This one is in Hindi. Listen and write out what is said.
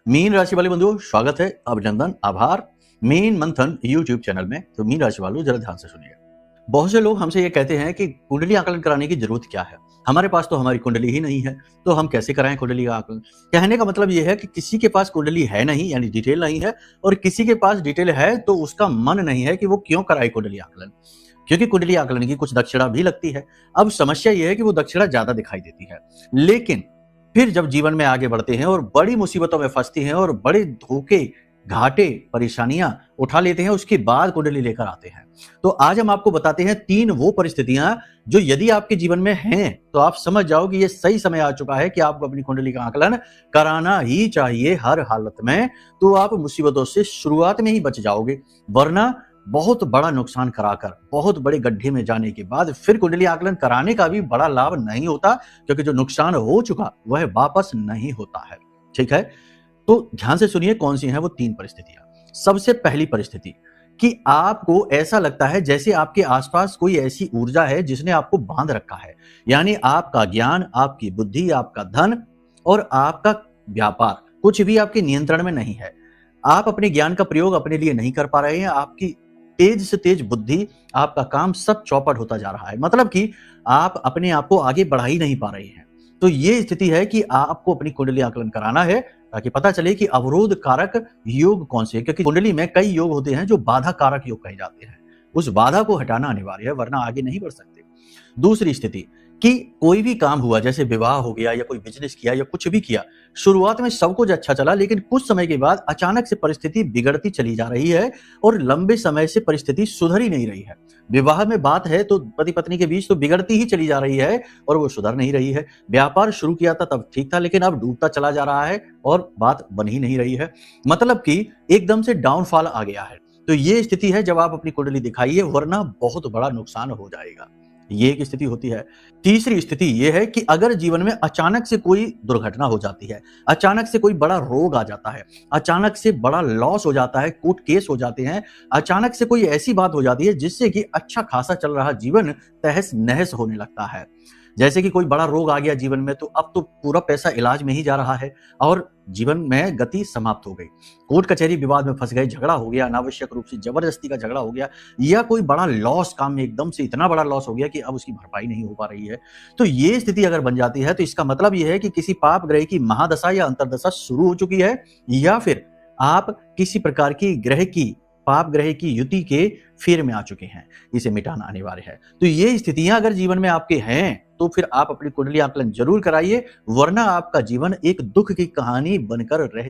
मीन राशि वाले बंधुओं, स्वागत है, अभिनंदन, आभार मीन मंथन यूट्यूब चैनल में। तो मीन राशि वालों जरा ध्यान से सुनिए। बहुत से लोग हमसे ये कहते हैं कि कुंडली आकलन कराने की जरूरत क्या है, हमारे पास तो हमारी कुंडली ही नहीं है, तो हम कैसे कराएं कुंडली का आकलन। कहने का मतलब ये है कि किसी के पास कुंडली है नहीं, यानी डिटेल नहीं है, और किसी के पास डिटेल है तो उसका मन नहीं है कि वो क्यों कराए कुंडली आकलन, क्योंकि कुंडली आकलन की कुछ दक्षिणा भी लगती है। अब समस्या यह है कि वो दक्षिणा ज्यादा दिखाई देती है, लेकिन फिर जब जीवन में आगे बढ़ते हैं और बड़ी मुसीबतों में फंसते हैं और बड़े धोखे, घाटे, परेशानियां उठा लेते हैं, उसके बाद कुंडली लेकर आते हैं। तो आज हम आपको बताते हैं 3 वो परिस्थितियां जो यदि आपके जीवन में हैं तो आप समझ जाओ कि ये सही समय आ चुका है कि आपको अपनी कुंडली का आकलन कराना ही चाहिए हर हालत में। तो आप मुसीबतों से शुरुआत में ही बच जाओगे, वरना बहुत बड़ा नुकसान कराकर बहुत बड़े गड्ढे में जाने के बाद फिर कुंडली आकलन कराने का भी बड़ा लाभ नहीं होता, क्योंकि जो नुकसान हो चुका वह वापस नहीं होता है। ठीक है, तो ध्यान से सुनिए कौन सी हैं वो 3 परिस्थितियां। सबसे पहली परिस्थिति कि आपको ऐसा लगता है जैसे आपके आसपास कोई ऐसी ऊर्जा है जिसने आपको बांध रखा है, यानी आपका ज्ञान, आपकी बुद्धि, आपका धन और आपका व्यापार कुछ भी आपके नियंत्रण में नहीं है। आप अपने ज्ञान का प्रयोग अपने लिए नहीं कर पा रहे हैं, आपकी तेज से तेज बुद्धि, आपका काम सब चौपट होता जा रहा है, मतलब कि आप अपने आप को आगे बढ़ा ही नहीं पा रहे हैं। तो ये स्थिति है कि आपको अपनी कुंडली आकलन कराना है, ताकि पता चले कि अवरोध कारक योग कौन से हैं, क्योंकि कुंडली में कई योग होते हैं जो बाधा कारक योग कहे जाते हैं। उस बाधा को हटाना अनिवार्य है, वरना आगे नहीं बढ़ सकते। दूसरी स्थिति कि कोई भी काम हुआ, जैसे विवाह हो गया या कोई बिजनेस किया या कुछ भी किया, शुरुआत में सब कुछ अच्छा चला, लेकिन कुछ समय के बाद अचानक से परिस्थिति बिगड़ती चली जा रही है और लंबे समय से परिस्थिति सुधर ही नहीं रही है। विवाह में बात है तो पति पत्नी के बीच तो बिगड़ती ही चली जा रही है और वो सुधर नहीं रही है। व्यापार शुरू किया था तब ठीक था, लेकिन अब डूबता चला जा रहा है और बात बन ही नहीं रही है, मतलब कि एकदम से डाउनफॉल आ गया है। तो ये स्थिति है जब आप अपनी कुंडली दिखाइए, वरना बहुत बड़ा नुकसान हो जाएगा। ये एक स्थिति होती है। तीसरी स्थिति ये है कि अगर जीवन में अचानक से कोई दुर्घटना हो जाती है, अचानक से कोई बड़ा रोग आ जाता है, अचानक से बड़ा लॉस हो जाता है, कोर्ट केस हो जाते हैं, अचानक से कोई ऐसी बात हो जाती है जिससे कि अच्छा खासा चल रहा जीवन तहस नहस होने लगता है। जैसे कि कोई बड़ा रोग आ गया जीवन में, तो अब तो पूरा पैसा इलाज में ही जा रहा है और जीवन में गति समाप्त हो गई। कोर्ट कचहरी विवाद में फंस गए, झगड़ा हो गया, अनावश्यक रूप से जबरदस्ती का झगड़ा हो गया, या कोई बड़ा लॉस काम में एकदम से इतना बड़ा लॉस हो गया कि अब उसकी भरपाई नहीं हो पा रही है। तो ये स्थिति अगर बन जाती है तो इसका मतलब ये है कि किसी पाप ग्रह की महादशा या अंतर्दशा शुरू हो चुकी है, या फिर आप किसी प्रकार की ग्रह की, पाप ग्रह की युति के फेर में आ चुके हैं। इसे मिटाना अनिवार्य है। तो ये स्थितियां अगर जीवन में आपके हैं तो फिर आप अपनी कुंडली आकलन जरूर कराइए, वरना आपका जीवन एक दुख की कहानी बनकर रह